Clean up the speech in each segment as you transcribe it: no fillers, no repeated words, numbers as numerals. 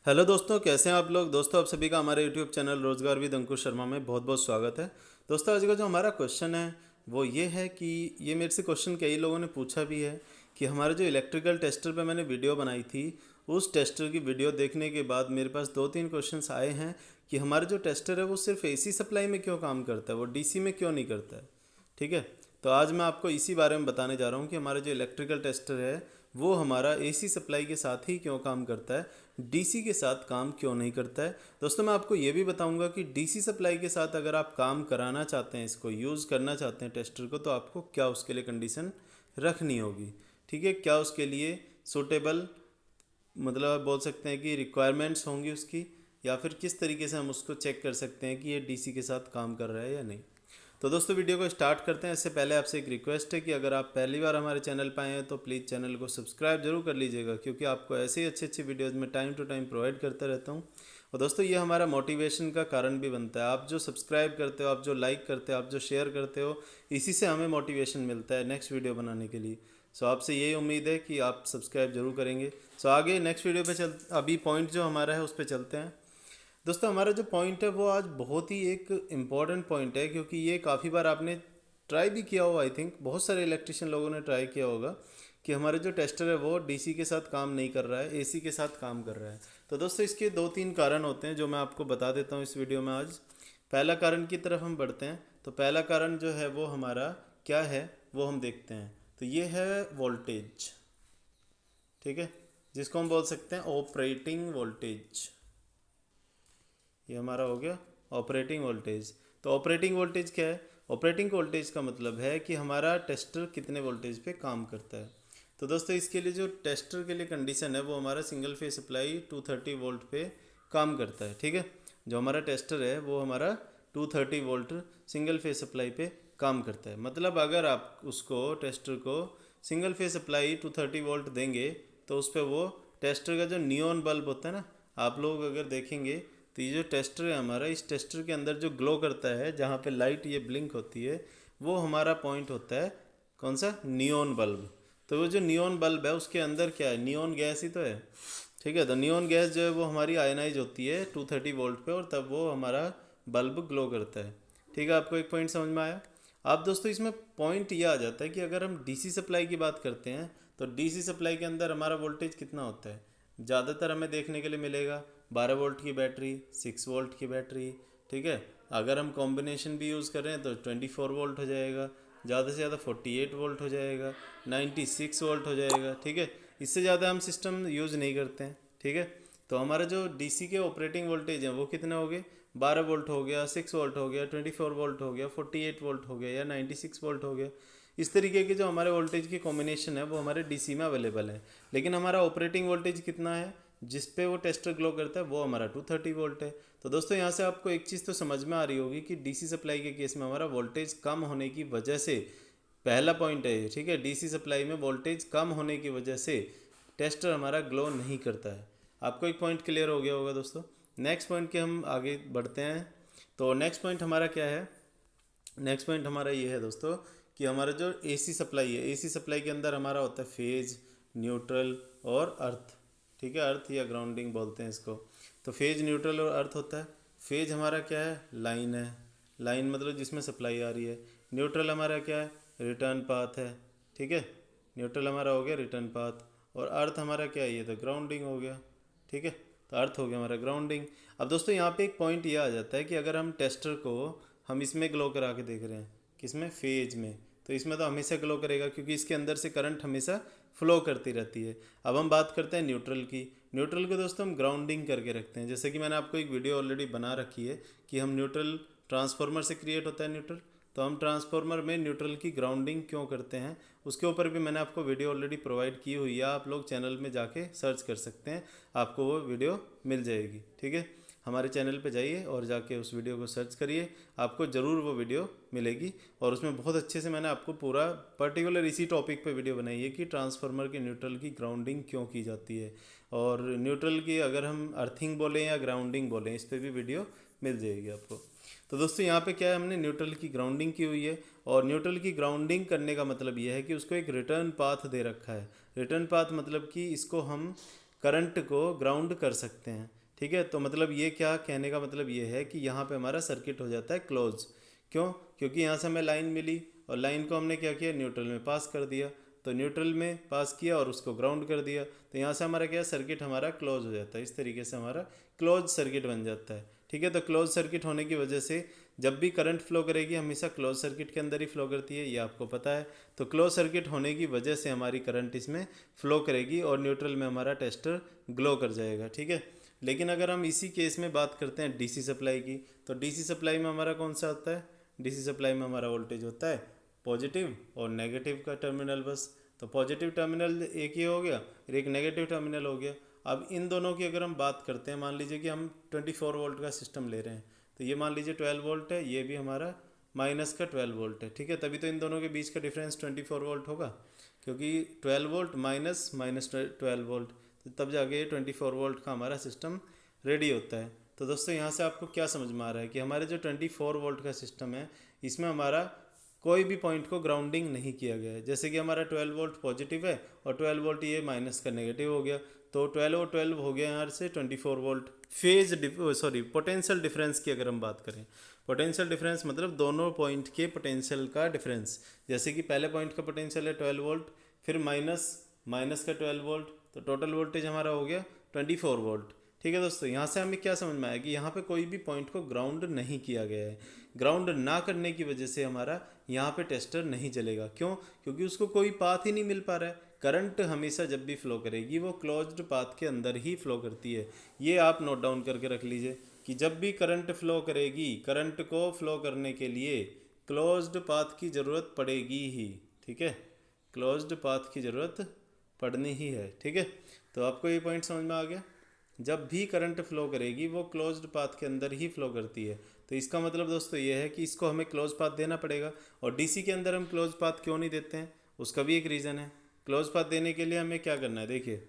Hello दोस्तों, कैसे हैं आप लोग। दोस्तों, आप सभी का हमारे यूट्यूब चैनल रोजगार विद अंकुश शर्मा में बहुत बहुत स्वागत है। दोस्तों, आज का जो हमारा क्वेश्चन है वो ये है कि ये मेरे से क्वेश्चन कई लोगों ने पूछा भी है कि हमारे जो इलेक्ट्रिकल टेस्टर पे मैंने वीडियो बनाई थी, उस टेस्टर की वीडियो देखने के बाद मेरे पास दो तीन क्वेश्चंस आए हैं कि हमारा जो टेस्टर है वो सिर्फ एसी सप्लाई में क्यों काम करता है, वो डीसी में क्यों नहीं करता है। ठीक है, तो आज मैं आपको इसी बारे में बताने जा रहा हूँ कि हमारा जो इलेक्ट्रिकल टेस्टर है वो हमारा एसी सप्लाई के साथ ही क्यों काम करता है, डीसी के साथ काम क्यों नहीं करता है। दोस्तों, मैं आपको ये भी बताऊंगा कि डीसी सप्लाई के साथ अगर आप काम कराना चाहते हैं, इसको यूज़ करना चाहते हैं टेस्टर को, तो आपको क्या उसके लिए कंडीशन रखनी होगी। ठीक है, क्या उसके लिए सूटेबल, मतलब आप बोल सकते हैं कि रिक्वायरमेंट्स होंगी उसकी, या फिर किस तरीके से हम उसको चेक कर सकते हैं कि ये डीसी के साथ काम कर रहा है या नहीं। तो दोस्तों, वीडियो को स्टार्ट करते हैं। इससे पहले आपसे एक रिक्वेस्ट है कि अगर आप पहली बार हमारे चैनल पर आए हैं तो प्लीज़ चैनल को सब्सक्राइब जरूर कर लीजिएगा, क्योंकि आपको ऐसे ही अच्छे अच्छे वीडियोज़ में टाइम टू टाइम प्रोवाइड करता रहता हूँ। और दोस्तों, ये हमारा मोटिवेशन का कारण भी बनता है। आप जो सब्सक्राइब करते हो, आप जो लाइक करते हो, आप जो शेयर करते हो, इसी से हमें मोटिवेशन मिलता है नेक्स्ट वीडियो बनाने के लिए। सो आपसे यही उम्मीद है कि आप सब्सक्राइब जरूर करेंगे। सो आगे नेक्स्ट वीडियो पे अभी पॉइंट जो हमारा है उस पर चलते हैं। दोस्तों, हमारा जो पॉइंट है वो आज बहुत ही एक इम्पॉर्टेंट पॉइंट है, क्योंकि ये काफ़ी बार आपने ट्राई भी किया होगा। आई थिंक बहुत सारे इलेक्ट्रिशियन लोगों ने ट्राई किया होगा कि हमारा जो टेस्टर है वो डीसी के साथ काम नहीं कर रहा है, एसी के साथ काम कर रहा है। तो दोस्तों, इसके दो तीन कारण होते हैं जो मैं आपको बता देता हूँ इस वीडियो में आज। पहला कारण की तरफ हम बढ़ते हैं। तो पहला कारण जो है वो हमारा क्या है वो हम देखते हैं। तो ये है वोल्टेज। ठीक है, जिसको हम बोल सकते हैं ऑपरेटिंग वोल्टेज। ये हमारा हो गया ऑपरेटिंग वोल्टेज। तो ऑपरेटिंग वोल्टेज क्या है? ऑपरेटिंग वोल्टेज का मतलब है कि हमारा टेस्टर कितने वोल्टेज पे काम करता है। तो दोस्तों, इसके लिए जो टेस्टर के लिए कंडीशन है वो हमारा सिंगल फेज सप्लाई 230 वोल्ट पे काम करता है। ठीक है, जो हमारा टेस्टर है वो हमारा 230 वोल्ट सिंगल फेज सप्लाई पे काम करता है। मतलब अगर आप उसको टेस्टर को सिंगल फेज सप्लाई 230 वोल्ट देंगे तो उस पर वो टेस्टर का जो नियॉन बल्ब होता है ना, आप लोग अगर देखेंगे तो ये जो टेस्टर है हमारा, इस टेस्टर के अंदर जो ग्लो करता है, जहाँ पे लाइट ये ब्लिंक होती है, वो हमारा पॉइंट होता है कौन सा? Neon bulb. तो वो जो नियॉन बल्ब है उसके अंदर क्या है? नियॉन गैस ही तो है। ठीक है, तो नियॉन गैस जो है वो हमारी आयनाइज होती है 230 वोल्ट पे, और तब वो हमारा बल्ब ग्लो करता है। ठीक है, आपको एक पॉइंट समझ में आया। अब दोस्तों, इसमें पॉइंट ये आ जाता है कि अगर हम डीसी सप्लाई की बात करते हैं तो डीसी सप्लाई के अंदर हमारा वोल्टेज कितना होता है? ज़्यादातर हमें देखने के लिए मिलेगा 12 वोल्ट की बैटरी, 6 वोल्ट की बैटरी। ठीक है, अगर हम कॉम्बिनेशन भी यूज़ करें तो 24 वोल्ट हो जाएगा, ज़्यादा से ज़्यादा 48 वोल्ट हो जाएगा, 96 वोल्ट हो जाएगा। ठीक है, इससे ज़्यादा हम सिस्टम यूज़ नहीं करते हैं। ठीक है, तो हमारा जो डीसी के ऑपरेटिंग वोल्टेज हैं वो कितने हो गए? 12 वोल्ट हो गया, 6 वोल्ट हो गया, 24 वोल्ट हो गया, 48 वोल्ट हो गया, या 96 वोल्ट हो गया। इस तरीके के जो हमारे वोल्टेज की कॉम्बिनेशन है वो हमारे डीसी में अवेलेबल है। लेकिन हमारा ऑपरेटिंग वोल्टेज कितना है जिस पे वो टेस्टर ग्लो करता है? वो हमारा 230 वोल्ट है। तो दोस्तों, यहाँ से आपको एक चीज़ तो समझ में आ रही होगी कि डीसी सप्लाई के केस में हमारा वोल्टेज कम होने की वजह से, पहला पॉइंट है ये। ठीक है, डीसी सप्लाई में वोल्टेज कम होने की वजह से टेस्टर हमारा ग्लो नहीं करता है। आपको एक पॉइंट क्लियर हो गया होगा दोस्तों। नेक्स्ट पॉइंट के हम आगे बढ़ते हैं। तो नेक्स्ट पॉइंट हमारा क्या है? नेक्स्ट पॉइंट हमारा ये है दोस्तों कि हमारा जो एसी सप्लाई है, एसी सप्लाई के अंदर हमारा होता है फेज, न्यूट्रल और अर्थ। ठीक है, अर्थ या ग्राउंडिंग बोलते हैं इसको। तो फेज, न्यूट्रल और अर्थ होता है। फेज हमारा क्या है? लाइन है। लाइन मतलब जिसमें सप्लाई आ रही है। न्यूट्रल हमारा क्या है? रिटर्न पाथ है। ठीक है, न्यूट्रल हमारा हो गया रिटर्न पाथ। और अर्थ हमारा क्या है? ये तो ग्राउंडिंग हो गया। ठीक है, तो अर्थ हो गया हमारा ग्राउंडिंग। अब दोस्तों, यहाँ पे एक पॉइंट ये आ जाता है कि अगर हम टेस्टर को हम इसमें ग्लो करा के देख रहे हैं, किसमें? फेज में, तो इसमें तो हमेशा ग्लो करेगा क्योंकि इसके अंदर से करंट हमेशा फ्लो करती रहती है। अब हम बात करते हैं न्यूट्रल की। न्यूट्रल को दोस्तों हम ग्राउंडिंग करके रखते हैं। जैसे कि मैंने आपको एक वीडियो ऑलरेडी बना रखी है कि हम न्यूट्रल ट्रांसफार्मर से क्रिएट होता है न्यूट्रल, तो हम ट्रांसफार्मर में न्यूट्रल की ग्राउंडिंग क्यों करते हैं उसके ऊपर भी मैंने आपको वीडियो ऑलरेडी प्रोवाइड की हुई है। आप लोग चैनल में जाके सर्च कर सकते हैं, आपको वो वीडियो मिल जाएगी। ठीक है, हमारे चैनल पे जाइए और जाके उस वीडियो को सर्च करिए, आपको ज़रूर वो वीडियो मिलेगी। और उसमें बहुत अच्छे से मैंने आपको पूरा पर्टिकुलर इसी टॉपिक पे वीडियो बनाई है कि ट्रांसफार्मर के न्यूट्रल की ग्राउंडिंग क्यों की जाती है, और न्यूट्रल की अगर हम अर्थिंग बोलें या ग्राउंडिंग बोलें, इस पर भी वीडियो मिल जाएगी आपको। तो दोस्तों, यहाँ पे क्या है? हमने न्यूट्रल की ग्राउंडिंग की हुई है, और न्यूट्रल की ग्राउंडिंग करने का मतलब ये है कि उसको एक रिटर्न पाथ दे रखा है। रिटर्न पाथ मतलब कि इसको हम करंट को ग्राउंड कर सकते हैं। ठीक है, तो मतलब ये क्या कहने का मतलब ये है कि यहाँ पे हमारा सर्किट हो जाता है क्लोज। क्यों? क्योंकि यहाँ से हमें लाइन मिली और लाइन को हमने क्या किया, न्यूट्रल में पास कर दिया। तो न्यूट्रल में पास किया और उसको ग्राउंड कर दिया, तो यहाँ से हमारा क्या सर्किट हमारा क्लोज हो जाता है। इस तरीके से हमारा क्लोज सर्किट बन जाता है। ठीक है, तो क्लोज सर्किट होने की वजह से जब भी करंट फ्लो करेगी हमेशा क्लोज सर्किट के अंदर ही फ्लो करती है, ये आपको पता है। तो क्लोज सर्किट होने की वजह से हमारी करंट इसमें फ्लो करेगी और न्यूट्रल में हमारा टेस्टर ग्लो कर जाएगा। ठीक है, लेकिन अगर हम इसी केस में बात करते हैं डीसी सप्लाई की, तो डीसी सप्लाई में हमारा कौन सा होता है, डीसी सप्लाई में हमारा वोल्टेज होता है पॉजिटिव और नेगेटिव का टर्मिनल बस। तो पॉजिटिव टर्मिनल एक ही हो गया और एक नेगेटिव टर्मिनल हो गया। अब इन दोनों की अगर हम बात करते हैं, मान लीजिए कि हम 24 वोल्ट का सिस्टम ले रहे हैं, तो ये मान लीजिए 12 वोल्ट है, ये भी हमारा माइनस का 12 वोल्ट है। ठीक है, तभी तो इन दोनों के बीच का डिफरेंस 24 वोल्ट होगा, क्योंकि 12 वोल्ट माइनस माइनस 12 वोल्ट, तो तब जाके ये 24 वोल्ट का हमारा सिस्टम रेडी होता है। तो दोस्तों यहाँ से आपको क्या समझ में आ रहा है कि हमारे जो 24 वोल्ट का सिस्टम है इसमें हमारा कोई भी पॉइंट को ग्राउंडिंग नहीं किया गया है। जैसे कि हमारा 12 वोल्ट पॉजिटिव है और 12 वोल्ट ये माइनस का नेगेटिव हो गया, तो 12 और 12 हो गया यहाँ से 24 वोल्ट। पोटेंशियल डिफरेंस की अगर हम बात करें, पोटेंशियल डिफरेंस मतलब दोनों पॉइंट के पोटेंशियल का डिफरेंस। जैसे कि पहले पॉइंट का पोटेंशियल है 12 वोल्ट, फिर माइनस का 12 वोल्ट, तो टोटल वोल्टेज हमारा हो गया 24 वोल्ट। ठीक है दोस्तों, यहाँ से हमें क्या समझ में आया कि यहाँ पे कोई भी पॉइंट को ग्राउंड नहीं किया गया है। ग्राउंड ना करने की वजह से हमारा यहाँ पे टेस्टर नहीं चलेगा। क्यों? क्योंकि उसको कोई पाथ ही नहीं मिल पा रहा है। करंट हमेशा जब भी फ्लो करेगी वो क्लोज्ड पाथ के अंदर ही फ्लो करती है। ये आप नोट डाउन करके रख लीजिए कि जब भी करंट फ्लो करेगी, करंट को फ्लो करने के लिए क्लोज्ड पाथ की ज़रूरत पड़ेगी ही। ठीक है, क्लोज्ड पाथ की ज़रूरत पड़नी ही है। ठीक है, तो आपको ये पॉइंट समझ में आ गया। जब भी करंट फ्लो करेगी वो क्लोज्ड पाथ के अंदर ही फ्लो करती है। तो इसका मतलब दोस्तों ये है कि इसको हमें क्लोज पाथ देना पड़ेगा। और डीसी के अंदर हम क्लोज पाथ क्यों नहीं देते हैं, उसका भी एक रीज़न है। क्लोज पाथ देने के लिए हमें क्या करना है, देखिए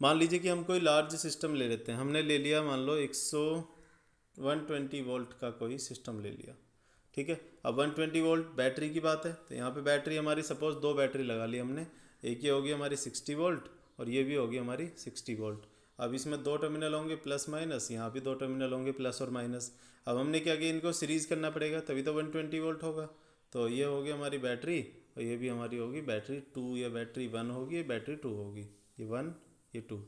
मान लीजिए कि हम कोई लार्ज सिस्टम ले लेते हैं। हमने ले लिया मान लो 120 वोल्ट का कोई सिस्टम ले लिया। ठीक है, अब 120 वोल्ट बैटरी की बात है, तो यहाँ पे बैटरी हमारी सपोज 2 बैटरी लगा ली हमने। एक ये होगी हमारी 60 वोल्ट और ये भी होगी हमारी 60 वोल्ट। अब इसमें 2 टर्मिनल होंगे प्लस माइनस, यहाँ भी 2 टर्मिनल होंगे प्लस और माइनस। अब हमने क्या किया, इनको सीरीज़ करना पड़ेगा तभी तो 120 वोल्ट होगा। तो ये होगी हमारी बैटरी और ये भी हमारी होगी बैटरी 2 या बैटरी 1 होगी, ये बैटरी 2 होगी, ये 1 ये 2।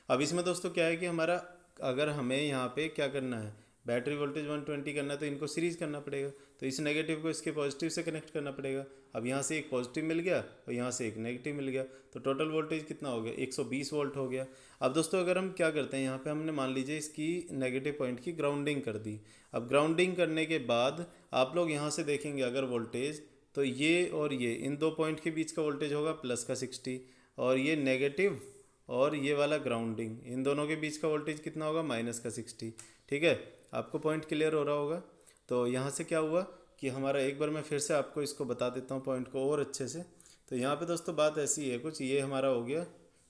अब इसमें दोस्तों क्या है कि हमारा अगर हमें यहाँ पे क्या करना है, बैटरी वोल्टेज 120 करना है तो इनको सीरीज़ करना पड़ेगा। तो इस नेगेटिव को इसके पॉजिटिव से कनेक्ट करना पड़ेगा। अब यहाँ से एक पॉजिटिव मिल गया और यहाँ से एक नेगेटिव मिल गया, तो टोटल वोल्टेज कितना हो गया, 120 वोल्ट हो गया। अब दोस्तों अगर हम क्या करते हैं, यहाँ पे हमने मान लीजिए इसकी नेगेटिव पॉइंट की ग्राउंडिंग कर दी। अब ग्राउंडिंग करने के बाद आप लोग यहाँ से देखेंगे अगर वोल्टेज, तो ये और ये इन 2 पॉइंट के बीच का वोल्टेज होगा प्लस का 60 और ये नेगेटिव और ये वाला ग्राउंडिंग, इन दोनों के बीच का वोल्टेज कितना होगा, माइनस का 60। ठीक है, आपको पॉइंट क्लियर हो रहा होगा। तो यहाँ से क्या हुआ कि हमारा, एक बार मैं फिर से आपको इसको बता देता हूँ पॉइंट को और अच्छे से। तो यहाँ पे दोस्तों बात ऐसी है कुछ, ये हमारा हो गया।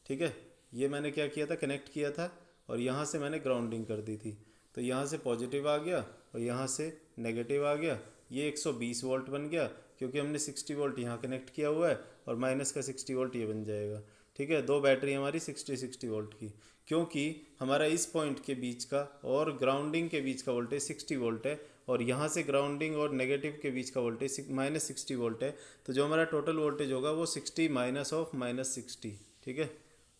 ठीक है, ये मैंने क्या किया था, कनेक्ट किया था और यहाँ से मैंने ग्राउंडिंग कर दी थी। तो यहाँ से पॉजिटिव आ गया और यहाँ से नेगेटिव आ गया। ये 120 वोल्ट बन गया क्योंकि हमने 60 वोल्ट यहाँ कनेक्ट किया हुआ है और माइनस का 60 वोल्ट ये बन जाएगा। ठीक है, 2 बैटरी हमारी 60 वोल्ट की, क्योंकि हमारा इस पॉइंट के बीच का और ग्राउंडिंग के बीच का वोल्टेज 60 वोल्ट है और यहाँ से ग्राउंडिंग और नेगेटिव के बीच का वोल्टेज माइनस 60 वोल्ट है। तो जो हमारा टोटल वोल्टेज होगा वो 60 माइनस ऑफ माइनस 60। ठीक है,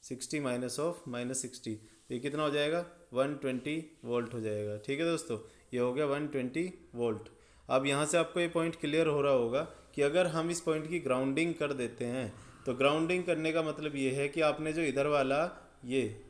60 माइनस ऑफ माइनस 60, तो ये कितना हो जाएगा, 120 वोल्ट हो जाएगा। ठीक है दोस्तों, ये हो गया 120 वोल्ट। अब यहाँ से आपको ये पॉइंट क्लियर हो रहा होगा कि अगर हम इस पॉइंट की ग्राउंडिंग कर देते हैं, तो ग्राउंडिंग करने का मतलब ये है कि आपने जो इधर वाला, ये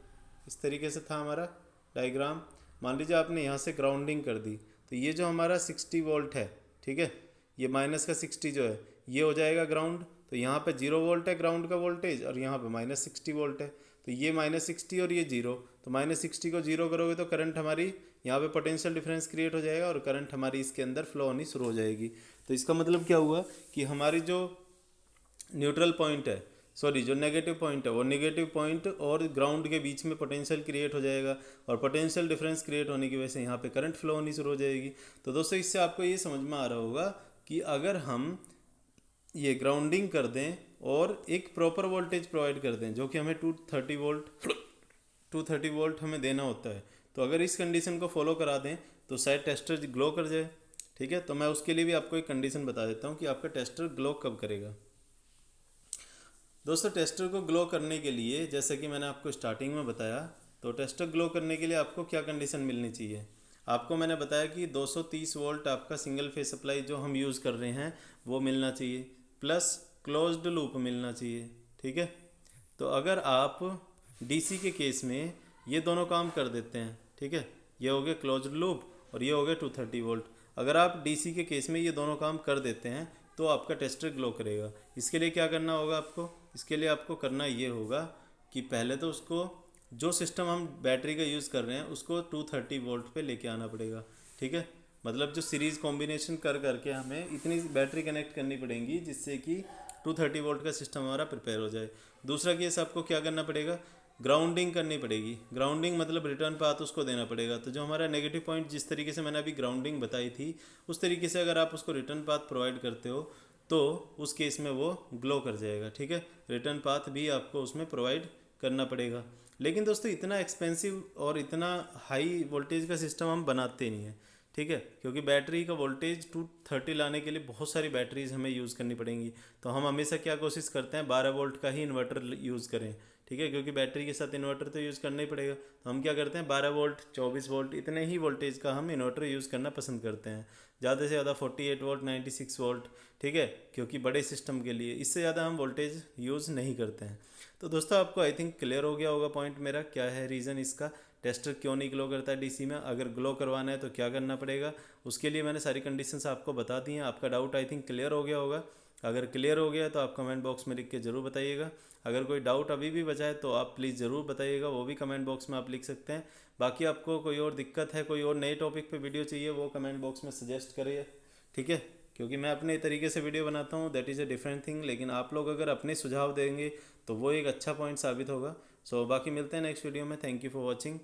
इस तरीके से था हमारा डायग्राम, मान लीजिए आपने यहाँ से ग्राउंडिंग कर दी, तो ये जो हमारा 60 वोल्ट है, ठीक है, ये माइनस का 60 जो है ये हो जाएगा ग्राउंड। तो यहाँ पे 0 वोल्ट है ग्राउंड का वोल्टेज और यहाँ पे माइनस 60 वोल्ट है, तो ये माइनस 60 और ये 0, तो माइनस 60 को 0 करोगे तो करंट हमारी यहाँ पे पोटेंशियल डिफरेंस क्रिएट हो जाएगा और करंट हमारी इसके अंदर फ्लो होनी शुरू हो जाएगी। तो इसका मतलब क्या हुआ कि हमारी जो न्यूट्रल पॉइंट है, सॉरी जो नेगेटिव पॉइंट है, वो नेगेटिव पॉइंट और ग्राउंड के बीच में पोटेंशियल क्रिएट हो जाएगा और पोटेंशियल डिफरेंस क्रिएट होने की वजह से यहाँ पे करंट फ्लो होनी शुरू हो जाएगी। तो दोस्तों इससे आपको ये समझ में आ रहा होगा कि अगर हम ये ग्राउंडिंग कर दें और एक प्रॉपर वोल्टेज प्रोवाइड कर दें, जो कि हमें 230 वोल्ट हमें देना होता है। तो अगर इस कंडीशन को फॉलो करा दें तो शायद टेस्टर ग्लो कर जाए। ठीक है, तो मैं उसके लिए भी आपको एक कंडीशन बता देता हूँ कि आपका टेस्टर ग्लो कब करेगा। दोस्तों, टेस्टर को ग्लो करने के लिए, जैसे कि मैंने आपको स्टार्टिंग में बताया, तो टेस्टर ग्लो करने के लिए आपको क्या कंडीशन मिलनी चाहिए। आपको मैंने बताया कि 230 वोल्ट आपका सिंगल फेज सप्लाई जो हम यूज़ कर रहे हैं वो मिलना चाहिए, प्लस क्लोज्ड लूप मिलना चाहिए। ठीक है, तो अगर आप डीसी के केस में ये दोनों काम कर देते हैं, ठीक है, ये हो गया क्लोज्ड लूप और ये हो गया 230 वोल्ट। अगर आप डीसी के केस में ये दोनों काम कर देते हैं तो आपका टेस्टर ग्लो करेगा। इसके लिए क्या करना होगा आपको, इसके लिए आपको करना ये होगा कि पहले तो उसको, जो सिस्टम हम बैटरी का यूज़ कर रहे हैं उसको 230 वोल्ट पे लेके आना पड़ेगा। ठीक है, मतलब जो सीरीज़ कॉम्बिनेशन कर करके हमें इतनी बैटरी कनेक्ट करनी पड़ेंगी जिससे कि 230 वोल्ट का सिस्टम हमारा प्रिपेयर हो जाए। दूसरा केस आपको क्या करना पड़ेगा, ग्राउंडिंग करनी पड़ेगी। ग्राउंडिंग मतलब रिटर्न पाथ उसको देना पड़ेगा। तो जो हमारा नेगेटिव पॉइंट, जिस तरीके से मैंने अभी ग्राउंडिंग बताई थी, उस तरीके से अगर आप उसको रिटर्न पाथ प्रोवाइड करते हो तो उस केस में वो ग्लो कर जाएगा। ठीक है, रिटर्न पाथ भी आपको उसमें प्रोवाइड करना पड़ेगा। लेकिन दोस्तों, इतना एक्सपेंसिव और इतना हाई वोल्टेज का सिस्टम हम बनाते नहीं हैं। ठीक है, क्योंकि बैटरी का वोल्टेज 230 लाने के लिए बहुत सारी बैटरीज हमें यूज़ करनी पड़ेंगी। तो हम हमेशा क्या कोशिश करते हैं, 12 वोल्ट का ही इन्वर्टर यूज़ करें। ठीक है, क्योंकि बैटरी के साथ इन्वर्टर तो यूज़ करना ही पड़ेगा। तो हम क्या करते हैं, 12 वोल्ट, 24 वोल्ट, इतने ही वोल्टेज का हम इन्वर्टर यूज़ करना पसंद करते हैं। ज़्यादा से ज़्यादा 48 वोल्ट, 96 वोल्ट। ठीक है, क्योंकि बड़े सिस्टम के लिए इससे ज़्यादा हम वोल्टेज यूज़ नहीं करते हैं। तो दोस्तों, आपको आई थिंक क्लियर हो गया होगा पॉइंट मेरा, क्या है रीज़न इसका, टेस्टर क्यों नहीं ग्लो करता है डीसी में। अगर ग्लो करवाना है तो क्या करना पड़ेगा, उसके लिए मैंने सारी कंडीशंस आपको बता दी हैं। आपका डाउट आई थिंक क्लियर हो गया होगा। अगर क्लियर हो गया तो आप कमेंट बॉक्स में लिख के ज़रूर बताइएगा। अगर कोई डाउट अभी भी बचा है तो आप प्लीज़ ज़रूर बताइएगा, वो भी कमेंट बॉक्स में आप लिख सकते हैं। बाकी आपको कोई और दिक्कत है, कोई और नए टॉपिक पे वीडियो चाहिए, वो कमेंट बॉक्स में सजेस्ट करिए। ठीक है, क्योंकि मैं अपने तरीके से वीडियो बनाता हूँ, that is a different thing. लेकिन आप लोग अगर अपने सुझाव देंगे तो वो एक अच्छा पॉइंट साबित होगा। सो बाकी मिलते हैं नेक्स्ट वीडियो में। Thank you for watching.